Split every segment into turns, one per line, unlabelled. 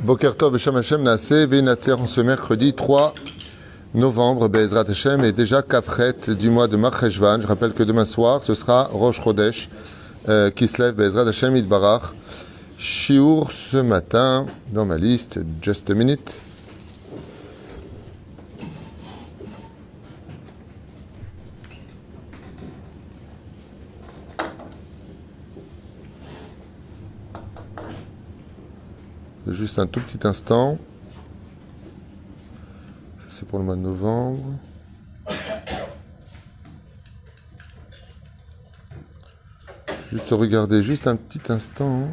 Boker Tov Beshem Hashem Naaseh Ve'Natzer en ce mercredi 3 novembre, Be'ezrat Hashem, et déjà Kafret du mois de Mar Cheshvan. Je rappelle que demain soir, ce sera Rosh Chodesh qui se lève, Be'ezrat Hashem Yitbarach. Shiur ce matin, dans ma liste, just a minute. Juste un tout petit instant. C'est pour le mois de novembre. Juste regarder juste un petit instant.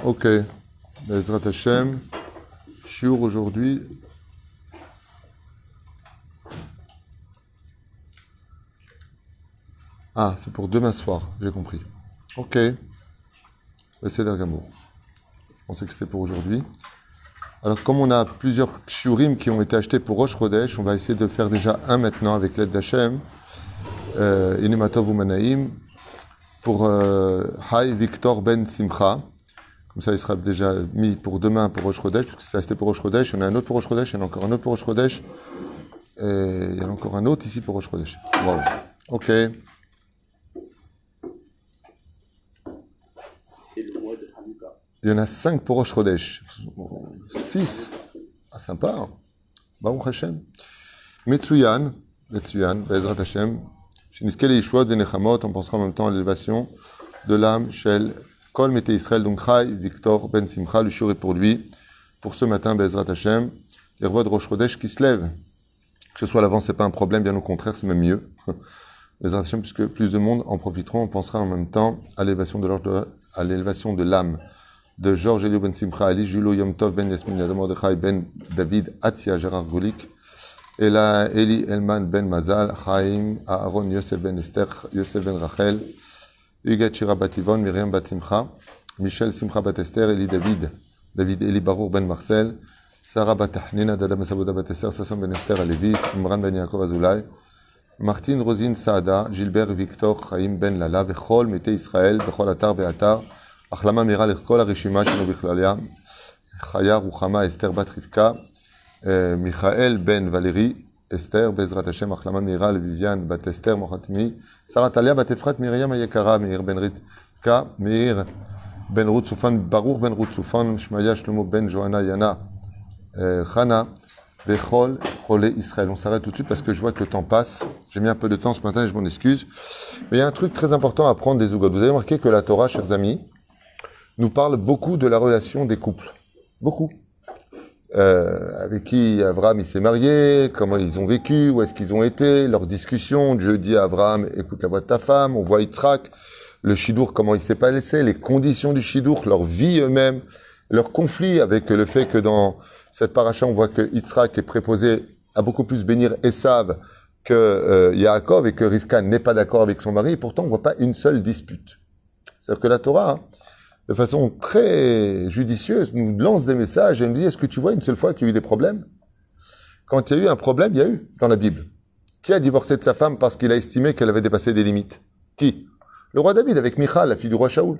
Ok, Bezrat Hashem, Shiur aujourd'hui. Ah, c'est pour demain soir, j'ai compris. Ok, c'est d'Argamour. Je pensais que c'était pour aujourd'hui. Alors, comme on a plusieurs Shiurim qui ont été achetés pour Rosh Chodesh, on va essayer de faire déjà un maintenant avec l'aide d'Hachem. Inimatov Umanaim, pour Hay Victor Ben Simcha. Comme ça, il sera déjà mis pour demain pour Rosh Chodesh, puisque c'est resté pour Rosh Chodesh. Il y en a un autre pour Rosh Chodesh, il y en a encore un autre pour Rosh Chodesh. Et il y en a encore un autre ici pour Rosh Chodesh. Wow. Ok.
C'est le mois de Hanouka.
Il y en a 5 pour Rosh Chodesh. 6. Ah, sympa. Hein? Baruch Hashem. Metsuyan, Bezrat Hashem. Shiniskele Yishuot Venechamot. On pensera en même temps à l'élévation de l'âme, Shel Kol Mete Israël, donc Chai, Victor Ben Simcha, le shiur est pour lui, pour ce matin, Be'ezrat Hashem, les rois de Rosh Chodesh qui se lèvent. Que ce soit à l'avance, c'est pas un problème, bien au contraire, c'est même mieux. Be'ezrat Hashem, puisque plus de monde en profiteront, on pensera en même temps à l'élévation de l'âme de Georges Elio Ben Simcha, Ali, Julo Yom Tov Ben Yasmin, Yadam Mordechai Ben David, Atia Gérard Goulik, Ela Eli Elman Ben Mazal, Chaim, Aaron Yosef Ben Esther, Yosef Ben Rachel, Huguet Shira Bativon, Myriam Bat Simcha, Michel Simcha Bat Esther, Eli David, David Eli Barour Ben Marcel, Sarah Bat Tahnina, Dada Mesaboda Bat Esther, Sasson Ben Esther Alevis, Imran Ben Yaakov Azoulay, Martine Rosine Saada, Gilbert Victor Chaim Ben Lala, Vechol Mete Israël, Bechol Atar Beatar, Achlama Mira Lechol Arishima Shino Bichlalia, Chaya Ruchama Esther Bat Rivka, Michael Ben Valérie, Esther, Bezrat Hashem, Achlama Mira, Viviane, Bat Esther, Mochatmi, Sarah Talia, Bat Efrat, Myriam Ayekara, Meir Ben Ritka, Meir Ben Ruth Soufan, Baruch Ben Ruth Soufan, Shmaya Shlomo Ben Johanna Yana, Chana, Bechol, Cholé Israël. On s'arrête tout de suite parce que je vois que le temps passe. J'ai mis un peu de temps ce matin et je m'en excuse. Mais il y a un truc très important à prendre des Zougot. Vous avez remarqué que la Torah, chers amis, nous parle beaucoup de la relation des couples. Beaucoup. Avec qui Abraham il s'est marié, comment ils ont vécu, où est-ce qu'ils ont été, leurs discussions. Dieu dit à Abraham, écoute la voix de ta femme. On voit Yitzhak, le Shidour, comment il s'est pas laissé, les conditions du Shidour, leur vie eux-mêmes, leur conflit avec le fait que dans cette paracha, on voit que Yitzhak est préposé à beaucoup plus bénir Esav que Yaakov et que Rivka n'est pas d'accord avec son mari. Et pourtant, on voit pas une seule dispute. C'est-à-dire que la Torah, hein, de façon très judicieuse, nous lance des messages et nous dit, est-ce que tu vois une seule fois qu'il y a eu des problèmes? Quand il y a eu un problème, il y a eu dans la Bible. Qui a divorcé de sa femme parce qu'il a estimé qu'elle avait dépassé des limites? Qui? Le roi David avec Michal, la fille du roi Shaoul.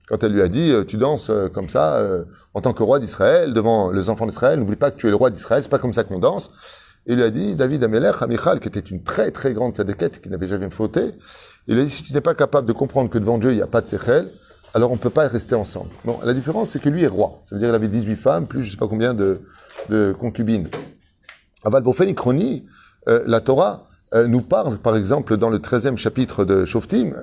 Quand elle lui a dit, tu danses comme ça, en tant que roi d'Israël, devant les enfants d'Israël, n'oublie pas que tu es le roi d'Israël, c'est pas comme ça qu'on danse. Et il lui a dit, David Amelech, à Michal, qui était une très très grande tzadékette, qui n'avait jamais fauté, il a dit, si tu n'es pas capable de comprendre que devant Dieu, il n'y a pas de séchel, alors on ne peut pas rester ensemble. Bon, la différence, c'est que lui est roi. Ça veut dire qu'il avait 18 femmes, plus je ne sais pas combien de concubines. Aval Bofen Ikroni, la Torah nous parle, par exemple, dans le 13e chapitre de Shoftim,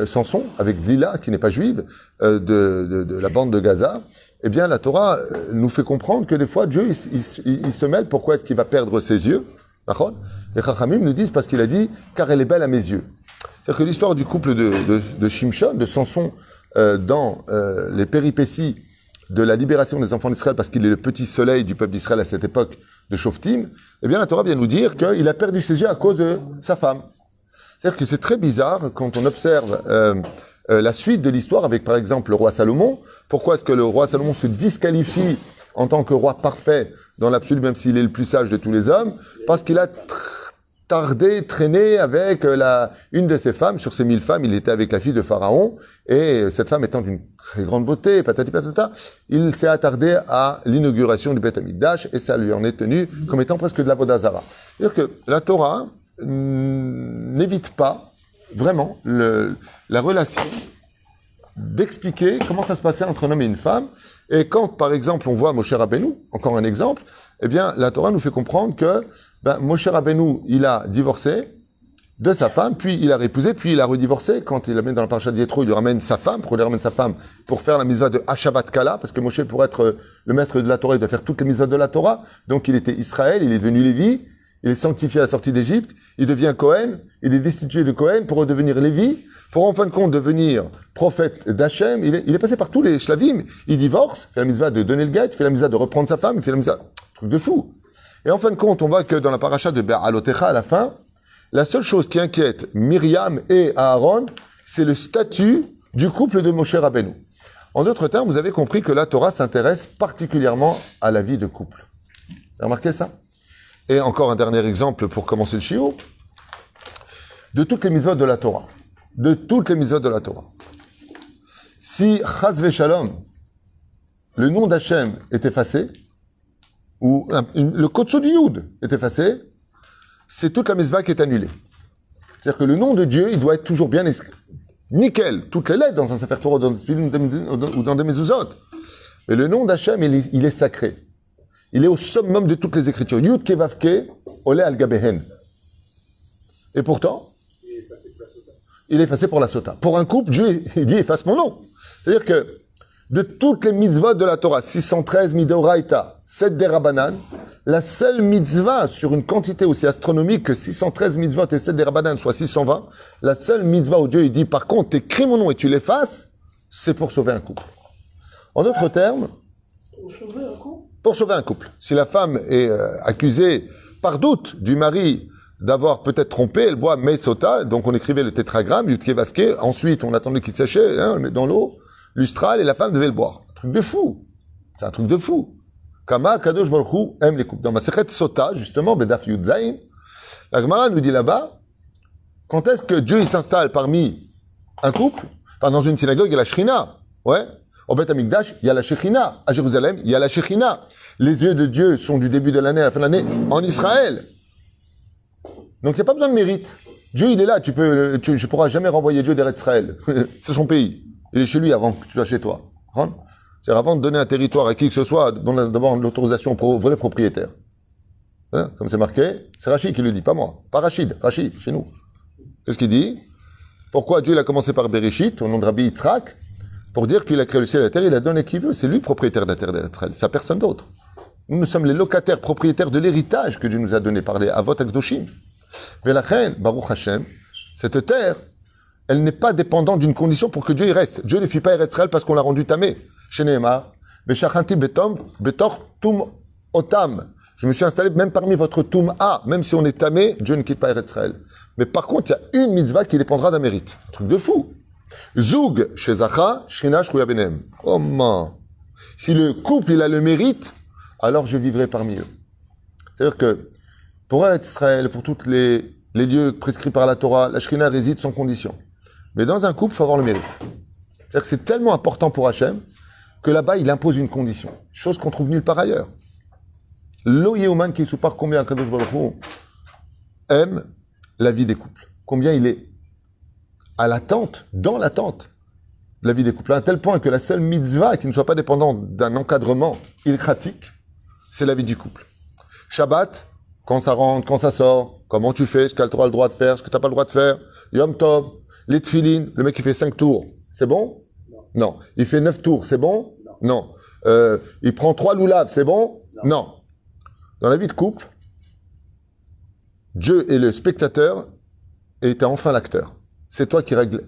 Samson, avec Lila, qui n'est pas juive, de la bande de Gaza. Eh bien, la Torah nous fait comprendre que des fois, Dieu, il se mêle. Pourquoi est-ce qu'il va perdre ses yeux? Les Chachamim nous disent parce qu'il a dit, car elle est belle à mes yeux. C'est-à-dire que l'histoire du couple de Shimshon, de Samson, dans les péripéties de la libération des enfants d'Israël, parce qu'il est le petit soleil du peuple d'Israël à cette époque de Shoftim, eh bien la Torah vient nous dire qu'il a perdu ses yeux à cause de sa femme. C'est-à-dire que c'est très bizarre quand on observe la suite de l'histoire avec, par exemple, le roi Salomon. Pourquoi est-ce que le roi Salomon se disqualifie en tant que roi parfait dans l'absolu, même s'il est le plus sage de tous les hommes? Parce qu'il a traîné avec une de ses femmes. Sur ses 1000 femmes, il était avec la fille de Pharaon. Et cette femme étant d'une très grande beauté, patati patata, il s'est attardé à l'inauguration du Beth Amikdash et ça lui en est tenu comme étant presque de la Vodazara. C'est-à-dire que la Torah n'évite pas vraiment la relation d'expliquer comment ça se passait entre un homme et une femme. Et quand, par exemple, on voit Moshe Rabbeinu, encore un exemple, eh bien, la Torah nous fait comprendre que Moshe Rabbeinu, il a divorcé de sa femme, puis il a réépousé, puis il a redivorcé. Quand il l'amène dans la paracha de Yétro, il lui ramène sa femme, pour lui ramène sa femme, pour faire la mitzvah de Hashavat Kala, parce que Moshe, pour être le maître de la Torah, il doit faire toutes les mitzvahs de la Torah. Donc il était Israël, il est devenu Lévi, il est sanctifié à la sortie d'Égypte, il devient Cohen, il est destitué de Cohen pour redevenir Lévi, pour en fin de compte devenir prophète d'Hachem. Il est passé par tous les shlavim, il divorce, fait la mitzvah de donner le guet, fait la mitzvah de reprendre sa femme, il fait la mitzvah, truc de fou. Et en fin de compte, on voit que dans la paracha de Be'alotecha, à la fin, la seule chose qui inquiète Myriam et Aaron, c'est le statut du couple de Moshe Rabbeinu. En d'autres termes, vous avez compris que la Torah s'intéresse particulièrement à la vie de couple. Vous avez remarqué ça? Et encore un dernier exemple pour commencer le shiur. De toutes les mitzvot de la Torah. De toutes les mitzvot de la Torah. Si Chas Veshalom, le nom d'Hachem est effacé, ou le Kotso du Yud est effacé, c'est toute la mitzvah qui est annulée. C'est-à-dire que le nom de Dieu, il doit être toujours bien nickel. Toutes les lettres dans un Sefer Torah, dans le film ou dans des mezuzot. Mais le nom d'Hachem, il est sacré. Il est au summum de toutes les écritures. Yud Kevavke, Ole al Gabehen. Et pourtant, il est effacé pour la sota. Pour un couple, Dieu, il dit efface mon nom. C'est-à-dire que de toutes les mitzvahs de la Torah, 613 midoraita, 7 derabanan, la seule mitzvah sur une quantité aussi astronomique que 613 mitzvot et 7 derabanan, soit 620, la seule mitzvah où Dieu il dit par contre t'écris mon nom et tu l'effaces, c'est pour sauver un couple. En d'autres termes, pour sauver un couple. Si la femme est accusée par doute du mari d'avoir peut-être trompé, elle boit Mesota, donc on écrivait le tétragramme, Yutke Vavke, ensuite on attendait qu'il séchait, on le met dans l'eau, lustral, et la femme devait le boire. Un truc de fou. C'est un truc de fou. Kama Kadosh Baruch Hu aime les couples. Dans Masechet Sota, justement, Bedaf Yud Zayin, la Gemara nous dit là-bas, quand est-ce que Dieu il s'installe parmi un couple? Enfin, dans une synagogue, il y a la Shrina. Ouais. Au Beth Amikdash, il y a la Shekhinah. À Jérusalem, il y a la Shekhinah. Les yeux de Dieu sont du début de l'année à la fin de l'année en Israël. Donc, il n'y a pas besoin de mérite. Dieu, il est là. Tu ne pourras jamais renvoyer Dieu d'Eretz Israël. C'est son pays. Il est chez lui avant que tu sois chez toi. C'est avant de donner un territoire à qui que ce soit, d'abord l'autorisation au vrai propriétaire. Hein, comme c'est marqué, c'est Rachid qui le dit, pas moi. Pas Rachid, Rachid, chez nous. Qu'est-ce qu'il dit? Pourquoi Dieu il a commencé par Bereshit, au nom de Rabbi Yitzhak, pour dire qu'il a créé le ciel et la terre, il a donné qui veut. C'est lui propriétaire de la terre d'Israël, c'est personne d'autre. Nous sommes les locataires, propriétaires de l'héritage que Dieu nous a donné par les Avot Akdoshim. Velachem, Baruch Hashem, cette terre, elle n'est pas dépendante d'une condition pour que Dieu y reste. Dieu ne fit pas Eretz Israël parce qu'on l'a rendu tamé. Chez Nehemar, Beshachanti betom, betor tum otam. Je me suis installé même parmi votre tum'a, même si on est tamé, Dieu ne quitte pas Eretz Israël. Mais par contre, il y a une mitzvah qui dépendra d'un mérite. Un truc de fou. Zoug chez Zacha, Shrina Shrouya Benem. Comment? Si le couple il a le mérite, alors je vivrai parmi eux. C'est-à-dire que pour Eretz Israël, pour tous les lieux prescrits par la Torah, la Shrina réside sans condition. Mais dans un couple, il faut avoir le mérite. C'est-à-dire que c'est tellement important pour Hachem que là-bas, il impose une condition. Chose qu'on trouve nulle part ailleurs. Lo Yehuman qui soupar combien Kadosh Baruch Hu aime la vie des couples. Combien il est à l'attente, dans l'attente de la vie des couples. À un tel point que la seule mitzvah qui ne soit pas dépendante d'un encadrement ilkratique, c'est la vie du couple. Shabbat, quand ça rentre, quand ça sort, comment tu fais, ce que tu as le droit de faire, ce que tu n'as pas le droit de faire. Yom Tov, les tefilin, le mec qui fait 5 tours, c'est bon? Non. Il fait 9 tours, c'est bon? Non. Il prend 3 loulaves, c'est bon? Non. Dans la vie de couple, Dieu est le spectateur et tu es enfin l'acteur. C'est toi qui règles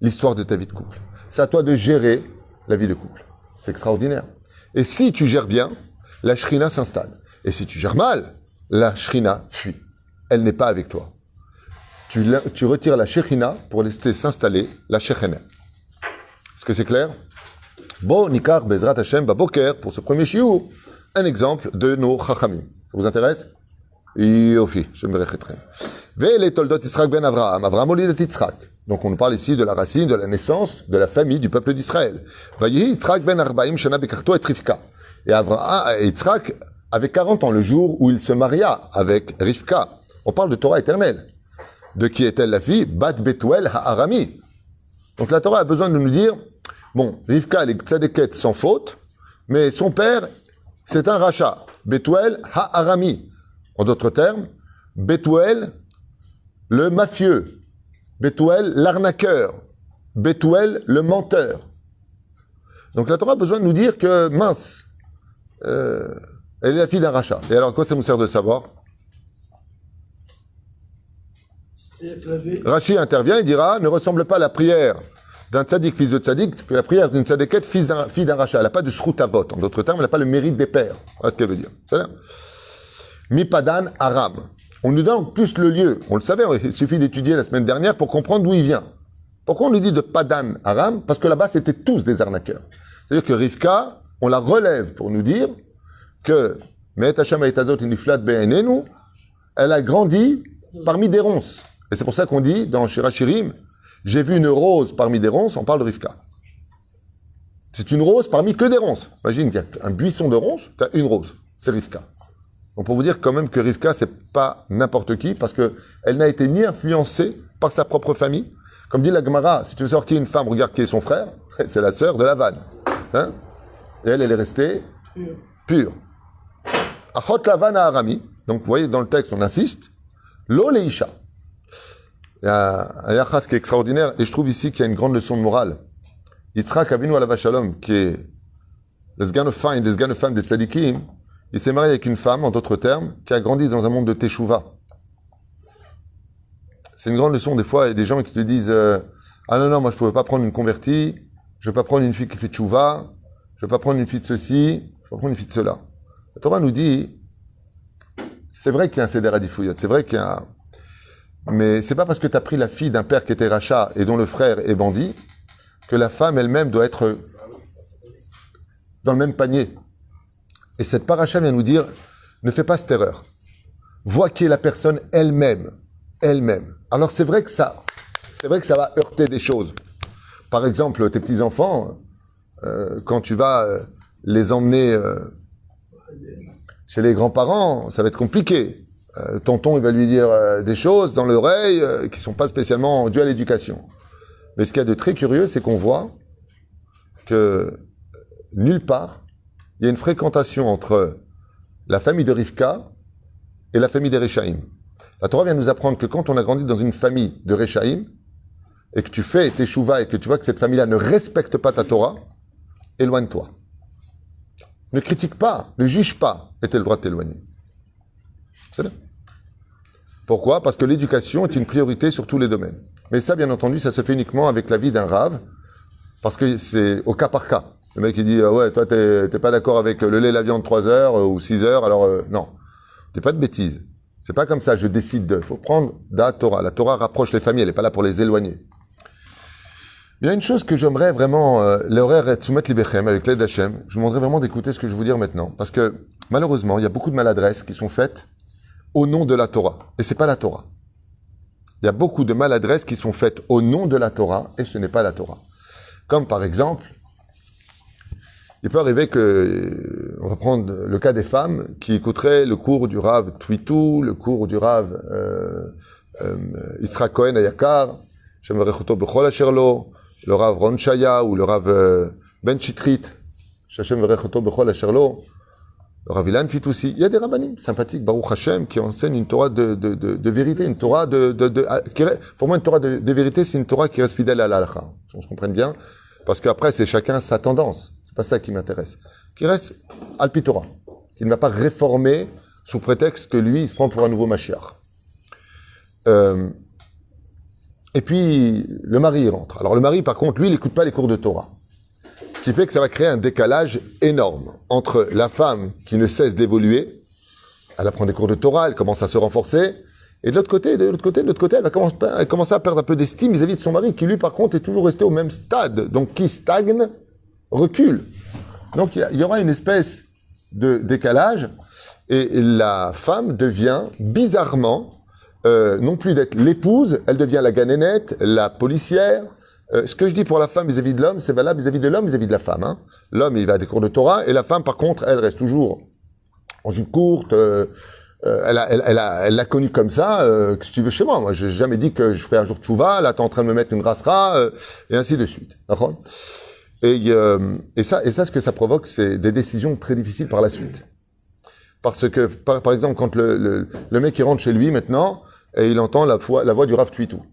l'histoire de ta vie de couple. C'est à toi de gérer la vie de couple. C'est extraordinaire. Et si tu gères bien, la shrina s'installe. Et si tu gères mal, la shrina fuit. Elle n'est pas avec toi. tu retires la Shechina pour laisser s'installer la Shechina. Est-ce que c'est clair? Bon, Nikar, Bezrat Hashem, Baboker, pour ce premier shiur, un exemple de nos Chachamim. Ça vous intéresse? Yofi, je me récréterai. Ve toldot Yitzhak ben Avraham, Avraham olidet Yitzhak. Donc on nous parle ici de la racine, de la naissance, de la famille du peuple d'Israël. Vayehi Yitzhak ben Arbaim shana bekarto et Rivka. Et Yitzhak avait 40 ans le jour où il se maria avec Rivka. On parle de Torah éternelle. De qui est-elle la fille? Bat Betuel ha'arami. Donc la Torah a besoin de nous dire, bon, Rivka elle est tzadéket sans faute, mais son père, c'est un rachat. Betuel ha'arami. En d'autres termes, Betuel, le mafieux. Betuel, l'arnaqueur. Betuel, le menteur. Donc la Torah a besoin de nous dire que, mince, elle est la fille d'un rachat. Et alors, quoi ça nous sert de le savoir? Rashi intervient et dira, ne ressemble pas la prière d'un tzaddik, fils de tzaddik, que la prière d'une tzaddiket, fille d'un rachat. Elle n'a pas de sroutavot. En d'autres termes, elle n'a pas le mérite des pères. Voilà ce qu'elle veut dire. C'est-à-dire, Mipadan Aram. On nous donne plus le lieu. On le savait, il suffit d'étudier la semaine dernière pour comprendre d'où il vient. Pourquoi on nous dit de Padan Aram? Parce que là-bas, c'était tous des arnaqueurs. C'est-à-dire que Rivka, on la relève pour nous dire que elle a grandi parmi des ronces. Et c'est pour ça qu'on dit dans Shirachirim, j'ai vu une rose parmi des ronces, on parle de Rivka. C'est une rose parmi que des ronces. Imagine qu'il y a un buisson de ronces, tu as une rose, c'est Rivka. Donc pour vous dire quand même que Rivka, c'est pas n'importe qui, parce qu'elle n'a été ni influencée par sa propre famille. Comme dit la Gemara, si tu veux savoir qui est une femme, regarde qui est son frère, c'est la sœur de Lavan. Hein? Et elle est restée pure. Achot Lavan à Arami, donc vous voyez dans le texte on insiste, Lo Leisha. Il y a un yachas qui est extraordinaire, et je trouve ici qu'il y a une grande leçon de morale. Yitzhak Avinu Alav Shalom, qui est le sgan of fine, des sgan of femme des tzadikim, il s'est marié avec une femme, en d'autres termes, qui a grandi dans un monde de teshuva. C'est une grande leçon, des fois, il y a des gens qui te disent ah non, moi je ne pouvais pas prendre une convertie, je ne veux pas prendre une fille qui fait teshuva, je ne veux pas prendre une fille de ceci, je ne veux pas prendre une fille de cela. La Torah nous dit, c'est vrai qu'il y a un seder adifouyot, c'est vrai qu'il y a un... Mais c'est pas parce que tu as pris la fille d'un père qui était rachat et dont le frère est bandit, que la femme elle-même doit être dans le même panier. Et cette paracha vient nous dire, ne fais pas cette erreur. Vois qui est la personne elle-même. Elle-même. Alors c'est vrai que ça va heurter des choses. Par exemple, tes petits-enfants, quand tu vas les emmener chez les grands-parents, ça va être compliqué. Tonton, il va lui dire des choses dans l'oreille qui ne sont pas spécialement dues à l'éducation. Mais ce qu'il y a de très curieux, c'est qu'on voit que nulle part, il y a une fréquentation entre la famille de Rivka et la famille des Réchaïm. La Torah vient nous apprendre que quand on a grandi dans une famille de Réchaïm, et que tu fais tes chouvas et que tu vois que cette famille-là ne respecte pas ta Torah, éloigne-toi. Ne critique pas, ne juge pas, et tu as le droit de t'éloigner. C'est là. Pourquoi? Parce que l'éducation est une priorité sur tous les domaines. Mais ça, bien entendu, ça se fait uniquement avec la vie d'un rave, parce que c'est au cas par cas. Le mec, il dit, ouais, toi, t'es pas d'accord avec le lait et la viande 3 heures ou 6 heures, alors non. T'es pas de bêtises. C'est pas comme ça, je décide de. Il faut prendre la Torah. La Torah rapproche les familles, elle n'est pas là pour les éloigner. Il y a une chose que j'aimerais vraiment, l'horaire est soumettre l'Ibechem avec l'aide d'Hachem. Je vous demanderais vraiment d'écouter ce que je vais vous dire maintenant. Parce que, malheureusement, il y a beaucoup de maladresses qui sont faites au nom de la Torah. Et c'est pas la Torah. Il y a beaucoup de maladresses qui sont faites au nom de la Torah, et ce n'est pas la Torah. Comme par exemple, il peut arriver que, on va prendre le cas des femmes qui écouteraient le cours du Rav Twitou, le cours du Rav Yitzhak Cohen Ayakar, Shem Varechoto Bechol Asher Lo, le Rav Ron Shaya ou le Rav Ben Chitrit, Shem Varechoto Bechol Asher Lo, le Rav Ilan Fitoussi. Il y a des rabbanim sympathiques, Baruch Hashem, qui enseignent une Torah de vérité, une Torah pour moi, une Torah de vérité, c'est une Torah qui reste fidèle à l'halakha. On se comprenne bien, parce qu'après, c'est chacun sa tendance. C'est pas ça qui m'intéresse. Qui reste Alpi Torah, qui ne va pas réformer sous prétexte que lui, il se prend pour un nouveau Mashiach. Et puis, le mari, il rentre. Alors, le mari, par contre, lui, il n'écoute pas les cours de Torah. Ce qui fait que ça va créer un décalage énorme entre la femme qui ne cesse d'évoluer, elle apprend des cours de Torah, elle commence à se renforcer, Et de l'autre côté, elle va commencer à perdre un peu d'estime vis-à-vis de son mari, qui lui, par contre, est toujours resté au même stade. Donc, qui stagne, recule. Donc, il y aura une espèce de décalage, et la femme devient, bizarrement, non plus d'être l'épouse, elle devient la ganénette, la policière. Ce que je dis pour la femme vis-à-vis de l'homme, c'est valable vis-à-vis de l'homme, vis-à-vis de la femme. Hein. L'homme, il va à des cours de Torah, et la femme, par contre, elle reste toujours en jupe courte. Elle l'a connue comme ça. Qu'est-ce que tu veux chez moi? Moi, j'ai jamais dit que je ferais un jour de tchouva. Là, t'es en train de me mettre une rassera, et ainsi de suite. D'accord? Et ça, ce que ça provoque, c'est des décisions très difficiles par la suite. Parce que, par exemple, quand le mec il rentre chez lui maintenant, et il entend la voix du Rav Tuitou.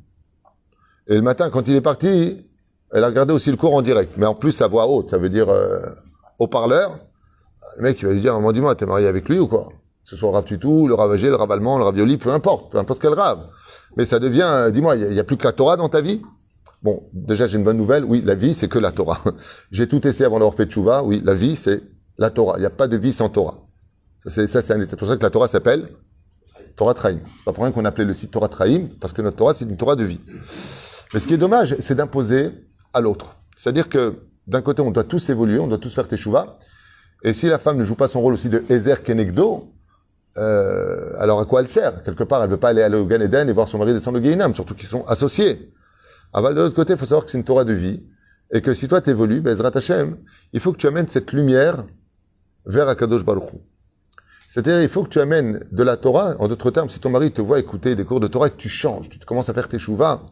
Et le matin, quand il est parti, elle a regardé aussi le cours en direct. Mais en plus, sa voix haute, ça veut dire haut-parleur. Le mec, il va lui dire, à un moment du mois, t'es marié avec lui ou quoi? Que ce soit le Rav Tuitou, le Rav Agé, le Rav Allemand, le Rav Yoli, peu importe quel Rav. Mais ça devient, dis-moi, il y a plus que la Torah dans ta vie? Bon, déjà, j'ai une bonne nouvelle. Oui, la vie, c'est que la Torah. J'ai tout essayé avant d'avoir fait tchouva. Oui, la vie, c'est la Torah. Il n'y a pas de vie sans Torah. C'est pour ça que la Torah s'appelle Torah Traim. C'est pas pour rien qu'on appelait le site Torah Traim, parce que notre Torah, c'est une Torah de vie. Mais ce qui est dommage, c'est d'imposer à l'autre. C'est-à-dire que, d'un côté, on doit tous évoluer, on doit tous faire teshuva. Et si la femme ne joue pas son rôle aussi de Ezer Kenegdo, alors à quoi elle sert? Quelque part, elle ne veut pas aller au Gan Eden et voir son mari descendre au Gehinam, surtout qu'ils sont associés. Aval, de l'autre côté, il faut savoir que c'est une Torah de vie, et que si toi t'évolues, Bezrat Hashem, il faut que tu amènes cette lumière vers Akadosh Baruch Hu. C'est-à-dire, il faut que tu amènes de la Torah, en d'autres termes, si ton mari te voit écouter des cours de Torah et que tu changes, tu commences à faire tes chouvas,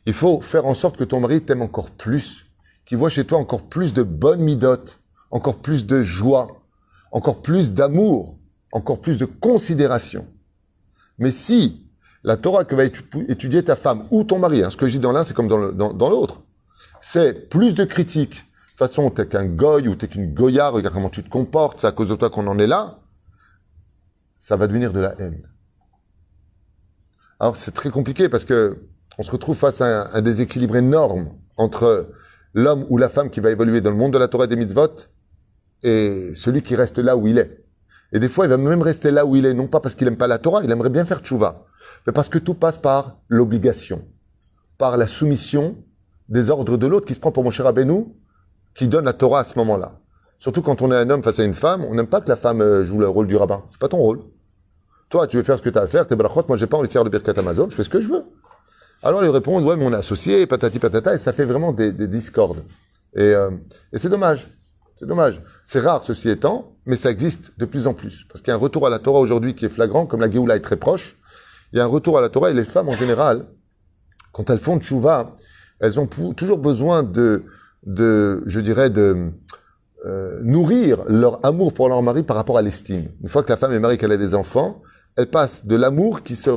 il faut faire en sorte que ton mari t'aime encore plus, qu'il voit chez toi encore plus de bonnes midotes, encore plus de joie, encore plus d'amour, encore plus de considération. Mais si la Torah que va étudier ta femme ou ton mari, hein, ce que je dis dans l'un, c'est comme dans l'autre, c'est plus de critiques. De toute façon, t'es qu'un goy ou t'es qu'une goya, regarde comment tu te comportes, c'est à cause de toi qu'on en est là, ça va devenir de la haine. Alors c'est très compliqué parce que on se retrouve face à un déséquilibre énorme entre l'homme ou la femme qui va évoluer dans le monde de la Torah et des mitzvot et celui qui reste là où il est. Et des fois, il va même rester là où il est, non pas parce qu'il n'aime pas la Torah, il aimerait bien faire tchouva, mais parce que tout passe par l'obligation, par la soumission des ordres de l'autre qui se prend pour Moshe Rabbeinu, qui donne la Torah à ce moment-là. Surtout quand on est un homme face à une femme, on n'aime pas que la femme joue le rôle du rabbin. C'est pas ton rôle. Toi, tu veux faire ce que tu as à faire, t'es brachot, moi j'ai pas envie de faire le Birkat Amazon, je fais ce que je veux. Alors ils répondent, ouais, mais on est associés, patati patata, et ça fait vraiment des discordes. Et c'est dommage. C'est dommage. C'est rare, ceci étant, mais ça existe de plus en plus. Parce qu'il y a un retour à la Torah aujourd'hui qui est flagrant, comme la Géoula est très proche. Il y a un retour à la Torah, et les femmes, en général, quand elles font tchouva, elles ont toujours besoin de nourrir leur amour pour leur mari par rapport à l'estime. Une fois que la femme est mariée, qu'elle a des enfants, elle passe de l'amour qui se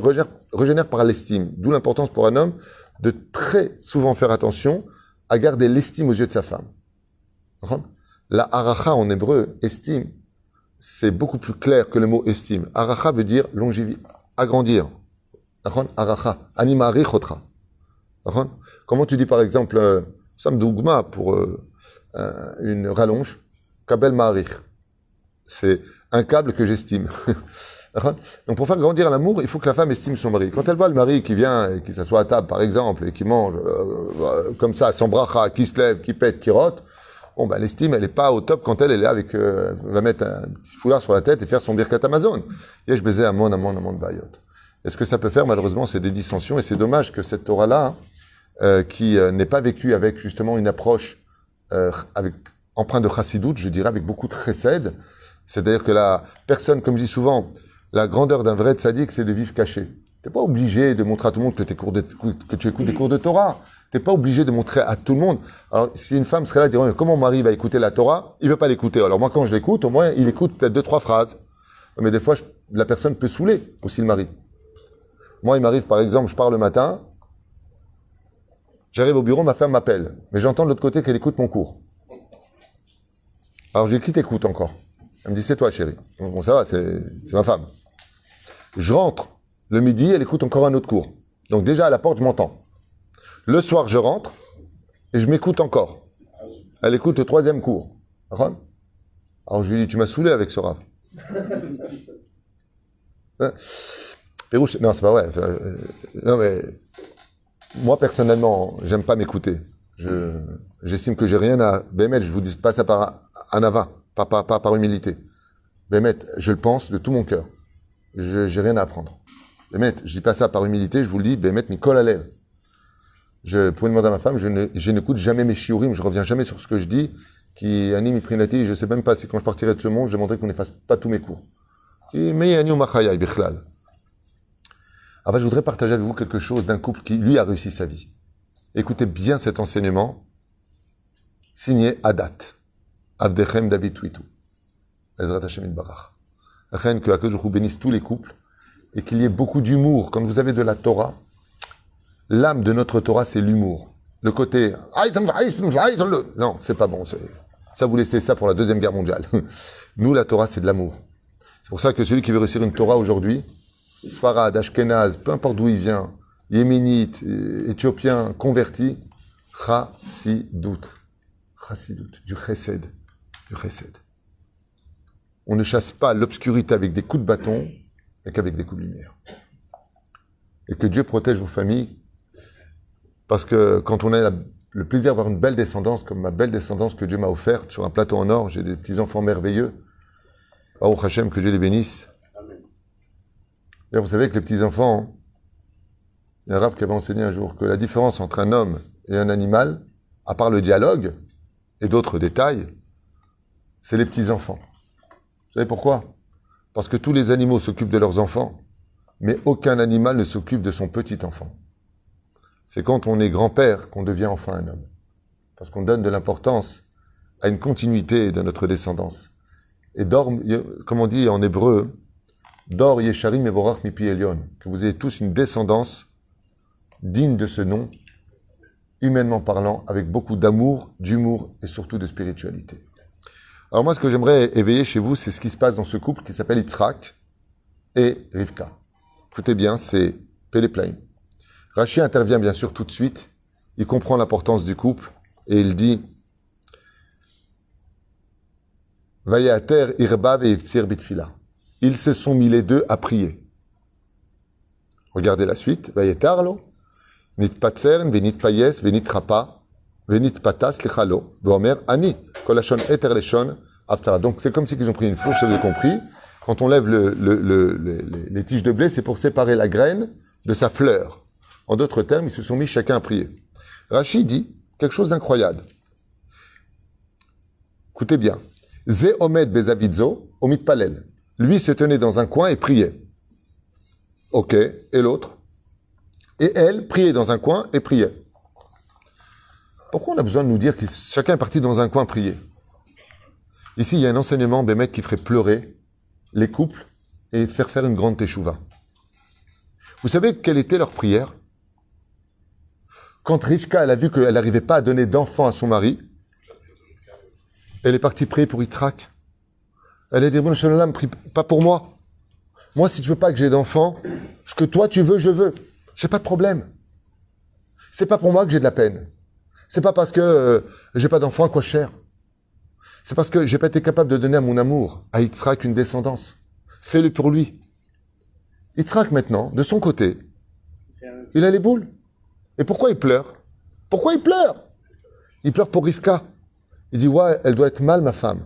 régénère par l'estime. D'où l'importance pour un homme de très souvent faire attention à garder l'estime aux yeux de sa femme. La haracha en hébreu, estime, c'est beaucoup plus clair que le mot estime. Haracha veut dire longévité, agrandir. Haracha, anima richotra. Comment tu dis par exemple, Sam Dougma pour une rallonge, kabel ma'arich. C'est un câble que j'estime. Donc pour faire grandir l'amour, il faut que la femme estime son mari. Quand elle voit le mari qui vient et qui s'assoit à table, par exemple, et qui mange comme ça, sans bracha, qui se lève, qui pète, qui rote, bon, ben, l'estime, elle n'est pas au top quand elle est là avec, va mettre un petit foulard sur la tête et faire son birkat Amazon. Et je baisais amon de bayot. Et ce que ça peut faire, malheureusement, c'est des dissensions, et c'est dommage que cette Torah-là, qui n'est pas vécue avec justement une approche avec empreinte de chassidoute, je dirais, avec beaucoup de chesed. C'est-à-dire que la personne, comme je dis souvent, la grandeur d'un vrai tzaddik, c'est de vivre caché. T'es pas obligé de montrer à tout le monde que tu écoutes des cours de Torah. T'es pas obligé de montrer à tout le monde. Alors, si une femme serait là et dirait, comment mon mari va écouter la Torah? Il veut pas l'écouter. Alors moi, quand je l'écoute, au moins, il écoute peut-être 2-3 phrases. Mais des fois, la personne peut saouler aussi le mari. Moi, il m'arrive, par exemple, je pars le matin, j'arrive au bureau, ma femme m'appelle. Mais j'entends de l'autre côté qu'elle écoute mon cours. Alors, je lui dis, qui t'écoute encore? Elle me dit, c'est toi, chérie. Bon, ça va, c'est ma femme. Je rentre. Le midi, elle écoute encore un autre cours. Donc déjà, à la porte, je m'entends. Le soir, je rentre et je m'écoute encore. Elle écoute le 3e cours. Alors je lui dis, tu m'as saoulé avec ce rave. Pérouche, non, c'est pas vrai. Non, mais moi, personnellement, j'aime pas m'écouter. J'estime que j'ai rien à... Bémet, je vous dis pas ça par anava, pas par humilité. Bémet, je le pense de tout mon cœur. J'ai rien à apprendre. Bémet, je dis pas ça par humilité, je vous le dis, Bémet, Nicole à lèvres. Vous pouvez demander à ma femme, je n'écoute jamais mes shiurim, je reviens jamais sur ce que je dis, qui anime Prinati, je sais même pas si quand je partirai de ce monde, je vais montrer qu'on n'efface pas tous mes cours. Mais je voudrais partager avec vous quelque chose d'un couple qui, lui, a réussi sa vie. Écoutez bien cet enseignement, signé Adat, Abdechem David Twitou, Ezrat Hashem Itbarach. Afin que Akadosh Baruch Hu bénisse tous les couples et qu'il y ait beaucoup d'humour. Quand vous avez de la Torah, l'âme de notre Torah, c'est l'humour. Le côté non, c'est pas bon. Ça, vous laissez ça pour la Deuxième Guerre mondiale. Nous, la Torah, c'est de l'amour. C'est pour ça que celui qui veut réussir une Torah aujourd'hui, Sfarad, Ashkenaz, peu importe d'où il vient, Yéménite, Éthiopien, converti, Chassidout, du chesed, On ne chasse pas l'obscurité avec des coups de bâton, mais qu'avec des coups de lumière. Et que Dieu protège vos familles, parce que quand on a le plaisir d'avoir une belle descendance, comme ma belle descendance que Dieu m'a offerte sur un plateau en or, j'ai des petits-enfants merveilleux, Baruch Hashem, que Dieu les bénisse. Et vous savez que les petits-enfants, il y a un rabbin qui avait enseigné un jour que la différence entre un homme et un animal, à part le dialogue et d'autres détails, c'est les petits-enfants. Vous savez pourquoi? Parce que tous les animaux s'occupent de leurs enfants, mais aucun animal ne s'occupe de son petit-enfant. C'est quand on est grand-père qu'on devient enfin un homme. Parce qu'on donne de l'importance à une continuité de notre descendance. Et d'or, comme on dit en hébreu, d'or yesharim mevorach mipi elion, que vous ayez tous une descendance digne de ce nom, humainement parlant, avec beaucoup d'amour, d'humour et surtout de spiritualité. Alors moi, ce que j'aimerais éveiller chez vous, c'est ce qui se passe dans ce couple qui s'appelle Yitzhak et Rivka. Écoutez bien, c'est Péléplaïm. Rachi intervient bien sûr tout de suite, il comprend l'importance du couple et il dit Vayater irbav et iftzir bitfila. Ils se sont mis les deux à prier. Regardez la suite. Vayetarlo, nit patsern, venit payes, venit rapa, venit patas lechalo, vomer ani, kolashon eter leshon, aftara. Donc c'est comme si ils ont pris une fourche, vous avez compris. Quand on lève les tiges de blé, c'est pour séparer la graine de sa fleur. En d'autres termes, ils se sont mis chacun à prier. Rachi dit quelque chose d'incroyable. Écoutez bien. Ze omed bezavidzo, omid palel. Lui se tenait dans un coin et priait. Ok, et l'autre? Et elle priait dans un coin et priait. Pourquoi on a besoin de nous dire que chacun est parti dans un coin prier? Ici, il y a un enseignement, Bémet, qui ferait pleurer les couples et faire une grande teshuva. Vous savez quelle était leur prière? Quand Rivka, elle a vu qu'elle n'arrivait pas à donner d'enfant à son mari, elle est partie prier pour Yitzhak. Elle a dit, bon, Shalom, prie pas pour moi. Moi, si tu veux pas que j'ai d'enfants, ce que toi tu veux, je veux. J'ai pas de problème. C'est pas pour moi que j'ai de la peine. C'est pas parce que j'ai pas d'enfants à quoi cher. C'est parce que j'ai pas été capable de donner à mon amour, à Yitzhak, une descendance. Fais-le pour lui. Yitzhak, maintenant, de son côté, il a les boules. Et pourquoi il pleure? Pourquoi il pleure? Il pleure pour Rivka. Il dit, ouais, elle doit être mal, ma femme.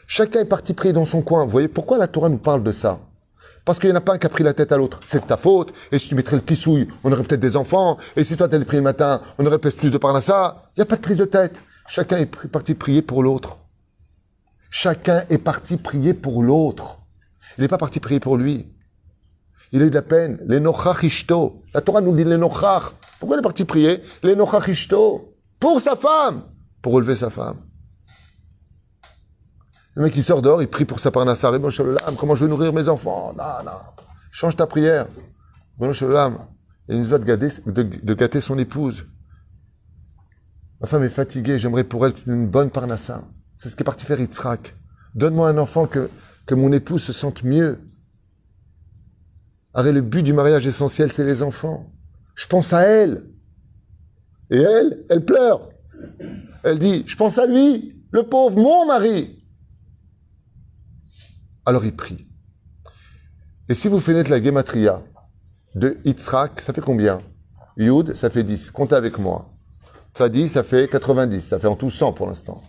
Chacun est parti prier dans son coin. Vous voyez, pourquoi la Torah nous parle de ça? Parce qu'il n'y en a pas un qui a pris la tête à l'autre. C'est de ta faute. Et si tu mettrais le kissouille, on aurait peut-être des enfants. Et si toi, tu allais prier le matin, on aurait peut-être plus de parnassa. Il n'y a pas de prise de tête. Chacun est parti prier pour l'autre. Chacun est parti prier pour l'autre. Il n'est pas parti prier pour lui. Il a eu de la peine. Les nochach ishto. La Torah nous dit les nochach. Pourquoi il est parti prier? Les nochach ishto. Pour sa femme. Pour relever sa femme. Le mec, il sort dehors, il prie pour sa parnassa. Bon Shalom, comment je vais nourrir mes enfants? Non. Change ta prière. Bon Shalom. Il nous doit de gâter son épouse. Ma femme est fatiguée, j'aimerais pour elle une bonne parnassa. C'est ce qui est parti faire Yitzhak. Donne-moi un enfant que mon épouse se sente mieux. Arrête, le but du mariage essentiel, c'est les enfants. Je pense à elle. Et elle pleure. Elle dit, je pense à lui, le pauvre, mon mari. Alors il prie. Et si vous faites la gematria de Yitzhak, ça fait combien? Yud, ça fait 10. Comptez avec moi. Tzadi, ça fait 90. Ça fait en tout 100 pour l'instant.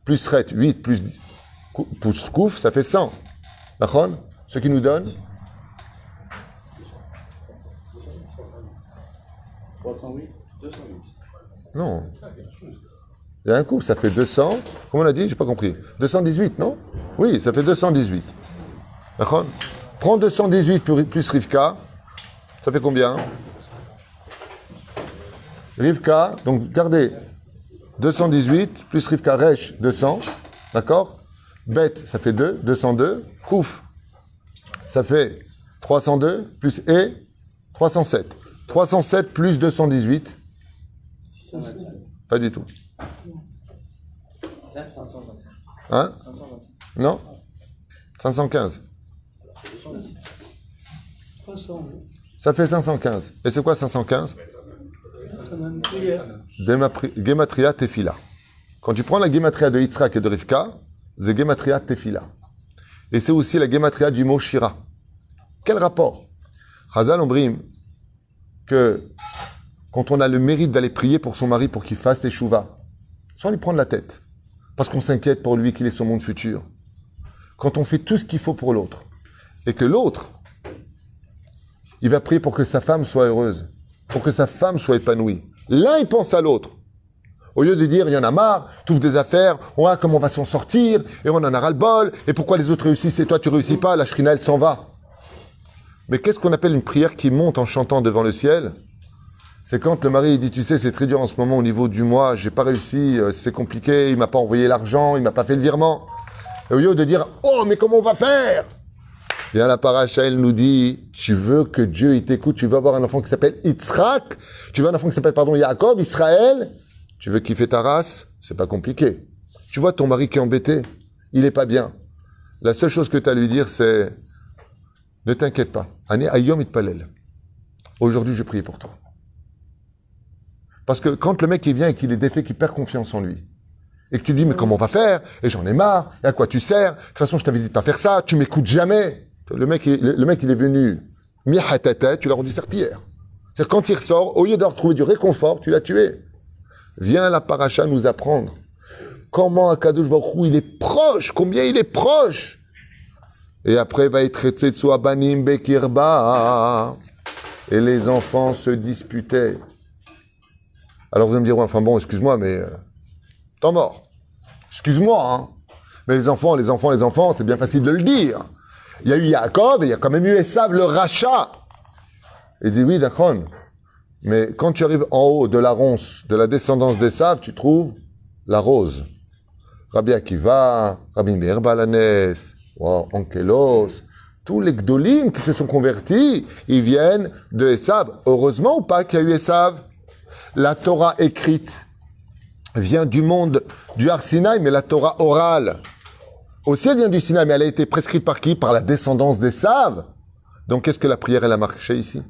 Plus Ret, 8, plus Kouf, ça fait 100. D'accord? Ce qui nous donne
308, 208.
Non. Il y a un coup, ça fait 200. Comment on a dit? J'ai pas compris. 218, non? Oui, ça fait 218. D'accord? Prends 218 plus Rivka. Ça fait combien? Rivka, donc gardez 218 plus Rivka Resh 200. D'accord? Bet, ça fait 2, 202. Kouf, ça fait 302 plus E, 307. 307 plus 218.
625.
Pas du tout.
525.
Hein?
525.
Non? 515.
300,
Ça fait 515. Et c'est quoi 515?
c'est même prière.
Gematria Tefila. Quand tu prends la Gematria de Yitzhak et de Rivka, c'est Gematria Tefila. Et c'est aussi la Gematria du mot Shira. Quel rapport? Chazal Ombrim que quand on a le mérite d'aller prier pour son mari pour qu'il fasse teshuva, sans lui prendre la tête, parce qu'on s'inquiète pour lui qu'il ait son monde futur, quand on fait tout ce qu'il faut pour l'autre, et que l'autre, il va prier pour que sa femme soit heureuse, pour que sa femme soit épanouie. L'un, il pense à l'autre. Au lieu de dire, il y en a marre, tu ouvres des affaires, on voit comment on va s'en sortir, et on en a ras-le-bol, et pourquoi les autres réussissent et toi tu réussis pas, la shrina elle s'en va. Mais qu'est-ce qu'on appelle une prière qui monte en chantant devant le ciel? C'est quand le mari il dit, tu sais, c'est très dur en ce moment au niveau du mois, j'ai pas réussi, c'est compliqué, il m'a pas envoyé l'argent, il m'a pas fait le virement. Et au lieu de dire, oh, mais comment on va faire? Bien, la paracha, elle nous dit, tu veux que Dieu il t'écoute, tu veux avoir un enfant qui s'appelle Yitzhak, tu veux un enfant qui s'appelle, Yaakov, Israël, tu veux kiffer ta race, c'est pas compliqué. Tu vois ton mari qui est embêté, il est pas bien. La seule chose que tu as à lui dire, c'est, ne t'inquiète pas, Ani Ayom Itpalel. Aujourd'hui, je prie pour toi. Parce que quand le mec il vient et qu'il est défait, qu'il perd confiance en lui, et que tu lui dis, mais comment on va faire? Et j'en ai marre, et à quoi tu sers? De toute façon, je t'avais dit de pas faire ça, tu m'écoutes jamais. Le mec, il est venu, miahatata, tu l'as rendu serpillière. C'est-à-dire, quand il ressort, au lieu d'avoir trouvé du réconfort, tu l'as tué. Viens la paracha nous apprendre comment Akadosh Baruch Hu, il est proche, combien il est proche. Et après, va être tzetsu abanim bekirba. Et les enfants se disputaient. Alors vous allez me dire, ouais, enfin bon, excuse-moi, mais t'es mort. Excuse-moi, hein. Mais les enfants, c'est bien facile de le dire. Il y a eu Yaakov et il y a quand même eu Esav, le rachat. Il dit, oui, d'accord. Mais quand tu arrives en haut de la ronce, de la descendance d'Esav, tu trouves la rose. Rabbi Akiva, Rabbi Meir Balanes, Onkelos, tous les Gdolim qui se sont convertis, ils viennent de Esav. Heureusement ou pas qu'il y a eu Esav? La Torah écrite vient du monde du Har Sinaï, mais la Torah orale aussi elle vient du Sinaï, mais elle a été prescrite par qui? Par la descendance d'Esav. Donc qu'est-ce que la prière elle a marché ici?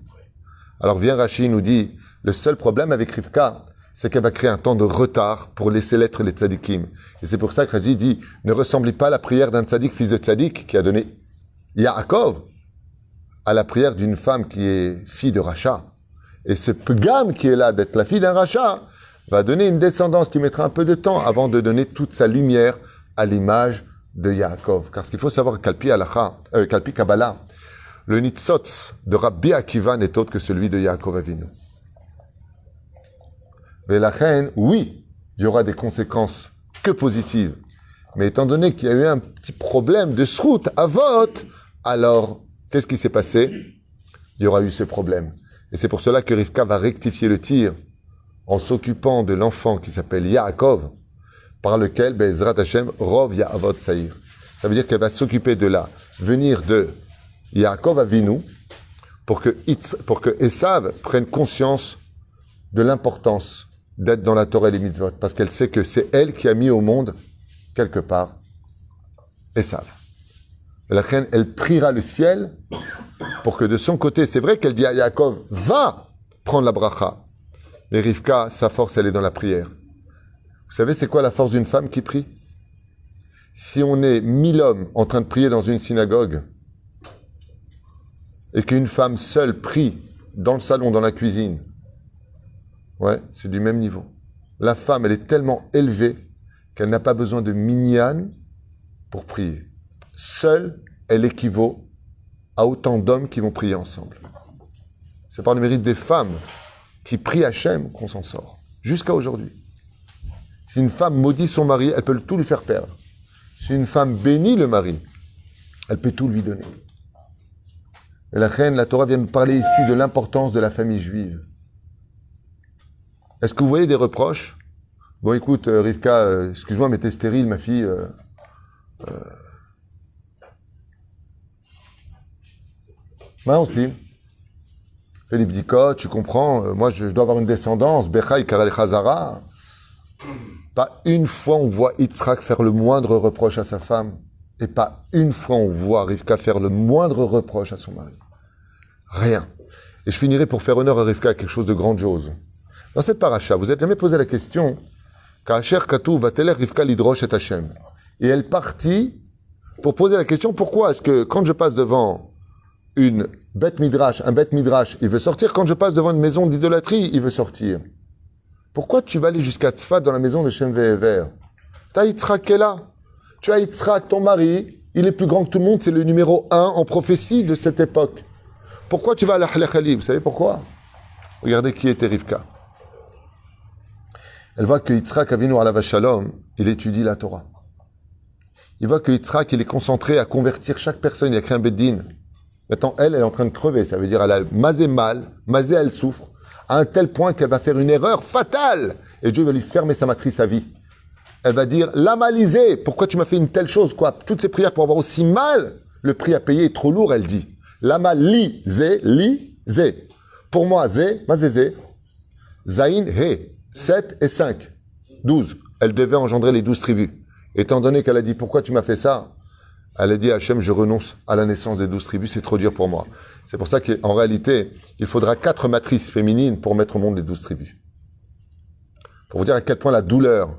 Alors vient Rashi nous dit, le seul problème avec Rivka, c'est qu'elle va créer un temps de retard pour laisser l'être les tzadikim. Et c'est pour ça que Rashi dit, ne ressemblez pas à la prière d'un tzadik, fils de tzadik, qui a donné Yaakov, à la prière d'une femme qui est fille de rachat. Et ce pgam qui est là, d'être la fille d'un rachat, va donner une descendance qui mettra un peu de temps avant de donner toute sa lumière à l'image de Yaakov. Car ce qu'il faut savoir, Kalpi Kabbalah, le Nitzotz de Rabbi Akiva n'est autre que celui de Yaakov Avinu. Mais la reine, oui, il y aura des conséquences que positives. Mais étant donné qu'il y a eu un petit problème de srout, avot, alors, qu'est-ce qui s'est passé? Il y aura eu ce problème. Et c'est pour cela que Rivka va rectifier le tir en s'occupant de l'enfant qui s'appelle Yaakov, par lequel, Bezrat Hashem, Rov Ya'avot Saïr. Ça veut dire qu'elle va s'occuper de là, venir de Yaakov Avinu, pour que Esav prenne conscience de l'importance d'être dans la Torah et les mitzvot, parce qu'elle sait que c'est elle qui a mis au monde, quelque part, Esav. Et la reine, elle priera le ciel pour que de son côté, c'est vrai qu'elle dit à Yaakov, va prendre la bracha. Mais Rivka, sa force, elle est dans la prière. Vous savez, c'est quoi la force d'une femme qui prie? Si on est 1000 hommes en train de prier dans une synagogue, et qu'une femme seule prie dans le salon, dans la cuisine, ouais, c'est du même niveau. La femme, elle est tellement élevée qu'elle n'a pas besoin de minyan pour prier. Seule, elle équivaut à autant d'hommes qui vont prier ensemble. C'est par le mérite des femmes qui prient Hachem qu'on s'en sort. Jusqu'à aujourd'hui. Si une femme maudit son mari, elle peut tout lui faire perdre. Si une femme bénit le mari, elle peut tout lui donner. Et la reine, la Torah vient nous parler ici de l'importance de la famille juive. Est-ce que vous voyez des reproches? Bon, écoute, Rivka, excuse-moi, mais t'es stérile, ma fille. Moi aussi. Philippe dit, tu comprends, moi je dois avoir une descendance, Bechai Karel Chazara. Pas une fois on voit Yitzhak faire le moindre reproche à sa femme, et pas une fois on voit Rivka faire le moindre reproche à son mari. Rien. Et je finirai pour faire honneur à Rivka à quelque chose de grandiose. Dans cette paracha, vous n'êtes jamais posé la question, Ka'asher Katou Vateler Rivka Lidrosh et Hashem. Et elle partit pour poser la question, pourquoi est-ce que quand je passe devant un bête midrash, il veut sortir. Quand je passe devant une maison d'idolâtrie, il veut sortir. Pourquoi tu vas aller jusqu'à Tzfat dans la maison de Shem Ve'ever? T'as Yitzhak qui est là. Tu as Yitzhak, ton mari, il est plus grand que tout le monde, c'est le numéro 1 en prophétie de cette époque. Pourquoi tu vas à l'Achlechali? Vous savez pourquoi? Regardez qui était Rivka. Elle voit que Yitzhak Avinu alav shalom, il étudie la Torah. Il voit que Yitzhak, il est concentré à convertir chaque personne, il a créé un beddin. Maintenant, elle est en train de crever. Ça veut dire elle a mazé mal, mazé elle souffre, à un tel point qu'elle va faire une erreur fatale. Et Dieu va lui fermer sa matrice à vie. Elle va dire, l'amalisé, pourquoi tu m'as fait une telle chose, quoi? Toutes ces prières pour avoir aussi mal, le prix à payer est trop lourd, elle dit. L'amalisé, li-zé. Pour moi, zé, mazézé, zaïn, hé, 7 et 5, 12. Elle devait engendrer les 12 tribus. Étant donné qu'elle a dit, pourquoi tu m'as fait ça? Elle a dit à Hachem, je renonce à la naissance des 12 tribus, c'est trop dur pour moi. C'est pour ça qu'en réalité, il faudra 4 matrices féminines pour mettre au monde les 12 tribus. Pour vous dire à quel point la douleur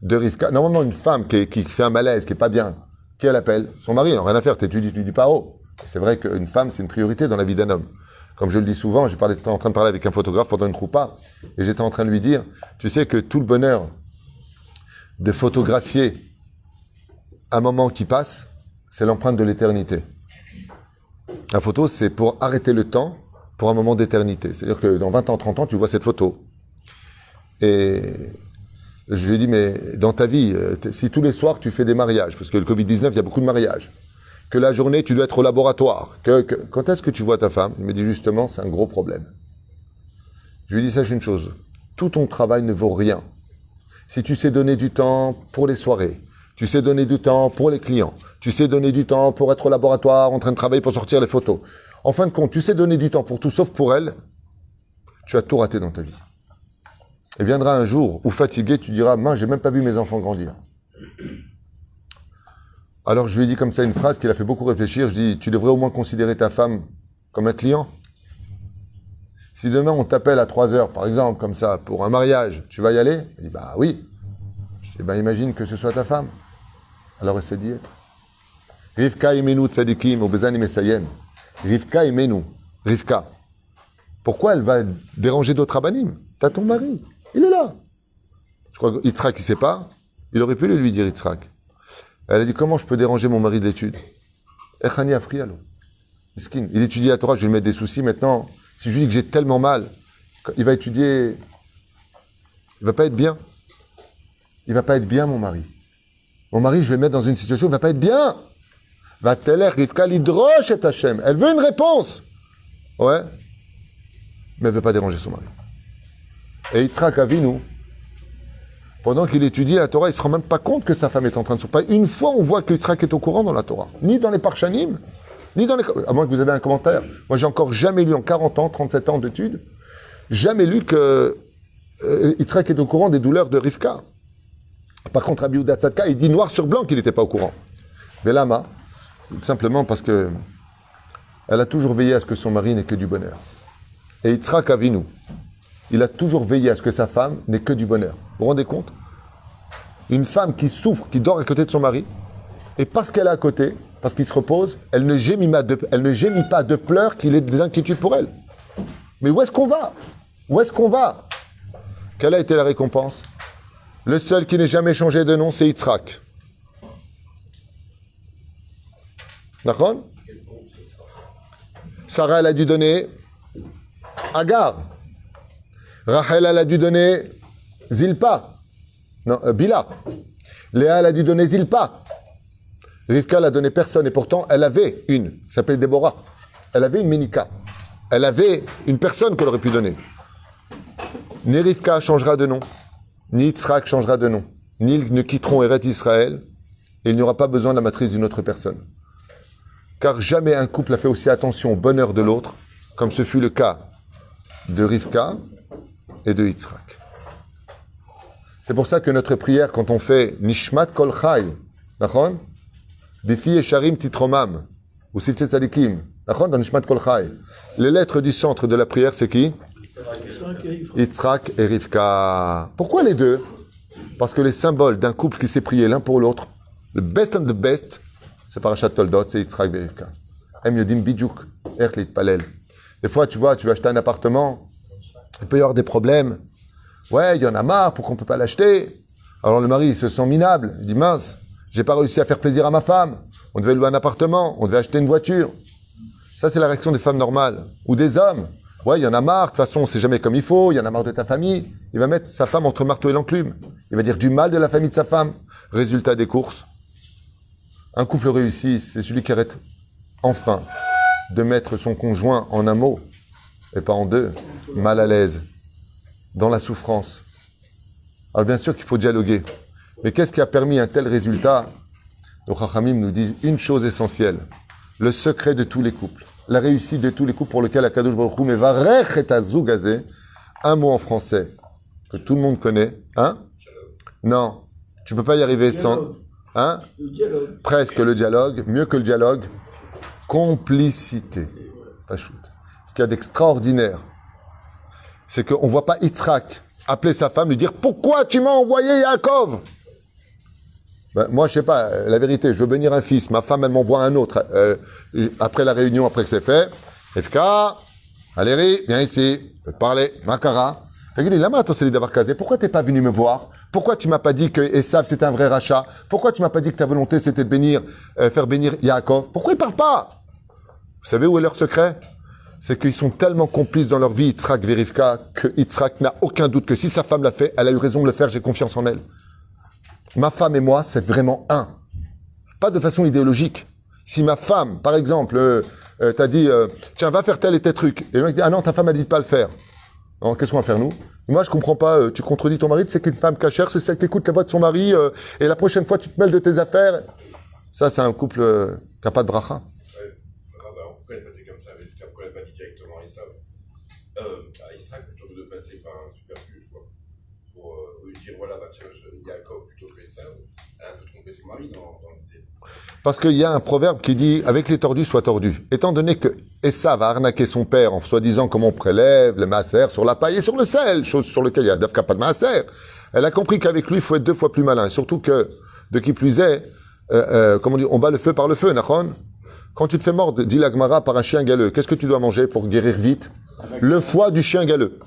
de Rivka... Normalement, une femme qui fait un malaise, qui n'est pas bien, qui elle appelle? Son mari, non, rien à faire, tu dis pas haut. C'est vrai qu'une femme, c'est une priorité dans la vie d'un homme. Comme je le dis souvent, j'étais en train de parler avec un photographe pendant une troupa, et j'étais en train de lui dire, tu sais que tout le bonheur de photographier un moment qui passe, c'est l'empreinte de l'éternité. La photo, c'est pour arrêter le temps pour un moment d'éternité. C'est-à-dire que dans 20 ans, 30 ans, tu vois cette photo. Et je lui ai dit, mais dans ta vie, si tous les soirs, tu fais des mariages, parce que le Covid-19, il y a beaucoup de mariages, que la journée, tu dois être au laboratoire, quand est-ce que tu vois ta femme? Il me dit, justement, c'est un gros problème. Je lui ai dit, sache une chose, tout ton travail ne vaut rien. Si tu sais donner du temps pour les soirées, tu sais donner du temps pour les clients. Tu sais donner du temps pour être au laboratoire, en train de travailler pour sortir les photos. En fin de compte, tu sais donner du temps pour tout, sauf pour elle. Tu as tout raté dans ta vie. Et viendra un jour où fatigué, tu diras, mince, j'ai même pas vu mes enfants grandir. Alors je lui ai dit comme ça une phrase qui l'a fait beaucoup réfléchir. Je dis, tu devrais au moins considérer ta femme comme un client. Si demain on t'appelle à 3 heures, par exemple, comme ça, pour un mariage, tu vas y aller? Il dit, bah oui. Je dis, bah imagine que ce soit ta femme. Alors essaie d'y être. Rivka imenu tzadikim, obezani mesayem. Rivka imenu. Rivka. Pourquoi elle va déranger d'autres rabbanim? T'as ton mari. Il est là. Je crois que Yitzhak, il sait pas. Il aurait pu lui dire Yitzhak. Elle a dit, comment je peux déranger mon mari d'études? Echani afrialo. Miskin. Il étudie la Torah, je vais lui mettre des soucis maintenant. Si je lui dis que j'ai tellement mal, il va étudier. Il va pas être bien. Il va pas être bien, mon mari. Mon mari, je vais le mettre dans une situation où il va pas être bien. Va teler Rivka lidrosh et Hachem. Elle veut une réponse. Ouais. Mais elle veut pas déranger son mari. Et Yitzhak Avinu, pendant qu'il étudie la Torah, il se rend même pas compte que sa femme est en train de souffrir. Une fois, on voit que Yitzhak est au courant dans la Torah. Ni dans les Parshanim, ni dans les... À moins que vous avez un commentaire. Moi, j'ai encore jamais lu en 40 ans, 37 ans d'études, jamais lu que Yitzhak est au courant des douleurs de Rivka. Par contre, Rabbi Yehuda Tzadka, il dit noir sur blanc qu'il n'était pas au courant. Mais Lama, tout simplement parce que elle a toujours veillé à ce que son mari n'ait que du bonheur. Et Yitzhak Avinu, il a toujours veillé à ce que sa femme n'ait que du bonheur. Vous vous rendez compte? Une femme qui souffre, qui dort à côté de son mari, et parce qu'elle est à côté, parce qu'il se repose, elle ne gémit pas de pleurs qu'il ait des inquiétudes pour elle. Mais où est-ce qu'on va? Où est-ce qu'on va? Quelle a été la récompense? Le seul qui n'ait jamais changé de nom, c'est Yitzhak. D'accord? Sarah, elle a dû donner Agar. Rachel, elle a dû donner Zilpa. Non, Bila. Léa, elle a dû donner Zilpa. Rivka l'a donné personne et pourtant elle avait une, qui s'appelle Déborah. Elle avait une Ménika. Elle avait une personne qu'elle aurait pu donner. Ni Rivka changera de nom, ni Yitzhak changera de nom, ni ils ne quitteront Eretz Israël et il n'y aura pas besoin de la matrice d'une autre personne. Car jamais un couple a fait aussi attention au bonheur de l'autre comme ce fut le cas de Rivka et de Yitzhak. C'est pour ça que notre prière, quand on fait Nishmat Kol Chai, d'accord? Bifi Esharim Titromam, ou Silset Tzadikim, d'accord? Dans Nishmat Kol Chai. Les lettres du centre de la prière, c'est qui? Yitzhak et Rivka. Pourquoi les deux? Parce que les symboles d'un couple qui s'est prié l'un pour l'autre, le best and the best, c'est Parashat Toldot, c'est Yitzhak et Rivka. Em Yodim Bidjouk, Erklit Palel. Des fois, tu vois, tu veux acheter un appartement, il peut y avoir des problèmes. Ouais, il y en a marre, pourquoi on ne peut pas l'acheter? Alors le mari, il se sent minable. Il dit, mince, j'ai pas réussi à faire plaisir à ma femme. On devait louer un appartement, on devait acheter une voiture. Ça, c'est la réaction des femmes normales. Ou des hommes. Ouais, il y en a marre, de toute façon, c'est jamais comme il faut, il y en a marre de ta famille. Il va mettre sa femme entre marteau et l'enclume. Il va dire du mal de la famille de sa femme. Résultat des courses. Un couple réussi, c'est celui qui arrête enfin de mettre son conjoint en un mot, et pas en deux, mal à l'aise, dans la souffrance. Alors bien sûr qu'il faut dialoguer. Mais qu'est-ce qui a permis un tel résultat? Les Chachamim nous disent une chose essentielle. Le secret de tous les couples. La réussite de tous les couples pour lesquels Akadosh Baruch Hu mevarech et azug hazeh. Un mot en français que tout le monde connaît. Hein? Non. Tu peux pas y arriver sans... Hein?
Le dialogue.
Presque le dialogue. Mieux que le dialogue. Complicité. Pachout. Ce qu'il y a d'extraordinaire, c'est qu'on ne voit pas Yitzhak appeler sa femme, lui dire « Pourquoi tu m'as envoyé Yaakov ?» Ben, moi, je sais pas, la vérité, je veux bénir un fils, ma femme, elle m'envoie un autre. Après la réunion, après que c'est fait, Efka, Valérie, viens ici, je veux te parler, Makara. T'as dit, lama, toi, c'est d'avoir casé. Pourquoi t'es pas venu me voir? Pourquoi tu m'as pas dit que Esav, c'était un vrai rachat? Pourquoi tu m'as pas dit que ta volonté, c'était de bénir, faire bénir Yaakov? Pourquoi ils parlent pas? Vous savez où est leur secret? C'est qu'ils sont tellement complices dans leur vie, Yitzhak et Rivka, que Yitzhak n'a aucun doute que si sa femme l'a fait, elle a eu raison de le faire, j'ai confiance en elle. Ma femme et moi, c'est vraiment un. Pas de façon idéologique. Si ma femme, par exemple, t'a dit, tiens, va faire tel et tel truc, et le mec dit, ah non, ta femme, elle dit de pas le faire. Alors, qu'est-ce qu'on va faire, nous? Moi, je comprends pas, tu contredis ton mari, c'est qu'une femme cachère, c'est celle qui écoute la voix de son mari, et la prochaine fois, tu te mêles de tes affaires. Ça, c'est un couple qui n'a pas de bracha.
Pourquoi elle est passée comme ça? Pourquoi elle n'a pas dit directement à Esav, à Israël, plutôt que de passer par un superfuge, quoi, pour lui dire, voilà, bah tiens, Yaakov plutôt que Esav, elle a un peu trompé son mari dans l'idée.
Parce qu'il y a un proverbe qui dit « Avec les tordus, sois tordu ». Étant donné que Esav a arnaqué son père en soi-disant comment on prélève le maaser sur la paille et sur le sel, chose sur laquelle il y a Dafka pas de maaser, elle a compris qu'avec lui, il faut être 2 fois plus malin. Et surtout que, de qui plus est, comment dire, on bat le feu par le feu, Nachon. Quand tu te fais mordre, dit la Gemara, par un chien galeux, qu'est-ce que tu dois manger pour guérir vite? Le foie du chien galeux.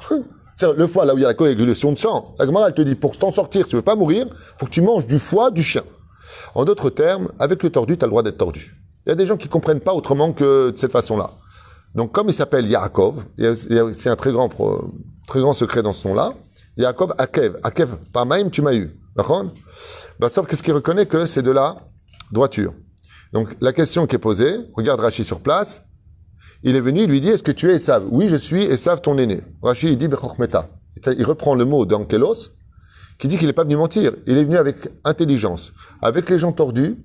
C'est le foie, là où il y a la coagulation de sang. La Gemara, elle te dit, pour t'en sortir, si tu veux pas mourir, faut que tu manges du foie du chien. En d'autres termes, avec le tordu, tu as le droit d'être tordu. Il y a des gens qui comprennent pas autrement que de cette façon-là. Donc, comme il s'appelle Yaakov, c'est un très grand secret dans ce nom-là. Yaakov, Akev. Akev, pas Maïm, tu m'as eu. D'accord? Bah, sauf qu'est-ce qu'il reconnaît que c'est de la droiture. Donc, la question qui est posée, regarde Rachi sur place, il est venu, il lui dit, est-ce que tu es Esav? Oui, je suis Esav, ton aîné. Rachi, il dit, Bechokmeta. Il reprend le mot d'Ankelos, qui dit qu'il n'est pas venu mentir. Il est venu avec intelligence. Avec les gens tordus,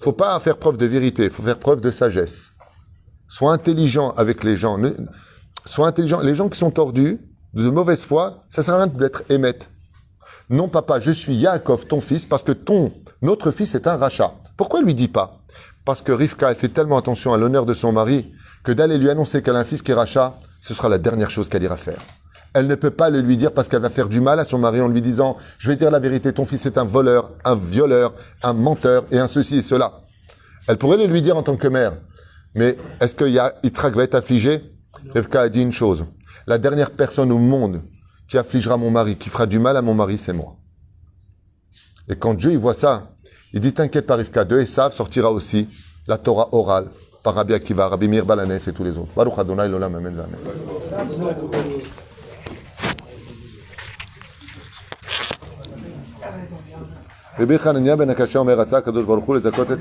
faut pas faire preuve de vérité, il faut faire preuve de sagesse. Sois intelligent avec les gens. Sois intelligent. Les gens qui sont tordus, de mauvaise foi, ça sert à rien d'être émette. Non, papa, je suis Yaakov, ton fils, parce que notre fils est un rachat. Pourquoi il lui dit pas? Parce que Rivka, elle fait tellement attention à l'honneur de son mari que d'aller lui annoncer qu'elle a un fils qui est rachat, ce sera la dernière chose qu'elle ira faire. Elle ne peut pas le lui dire parce qu'elle va faire du mal à son mari en lui disant « Je vais dire la vérité, ton fils est un voleur, un violeur, un menteur et un ceci et cela. » Elle pourrait les lui dire en tant que mère. Mais est-ce que Yitzhak va être affligé? Rivka a dit une chose. La dernière personne au monde qui affligera mon mari, qui fera du mal à mon mari, c'est moi. Et quand Dieu il voit ça, il dit t'inquiète pas Rivka, de Esav sortira aussi la Torah orale par Rabbi Akiva, Rabbi Meir Balanès et tous les autres. Baruch Adonai l'olam, amen, amen. רבי חנניה בן הקשה אומר, רצה הקדוש ברוך הוא לזכות את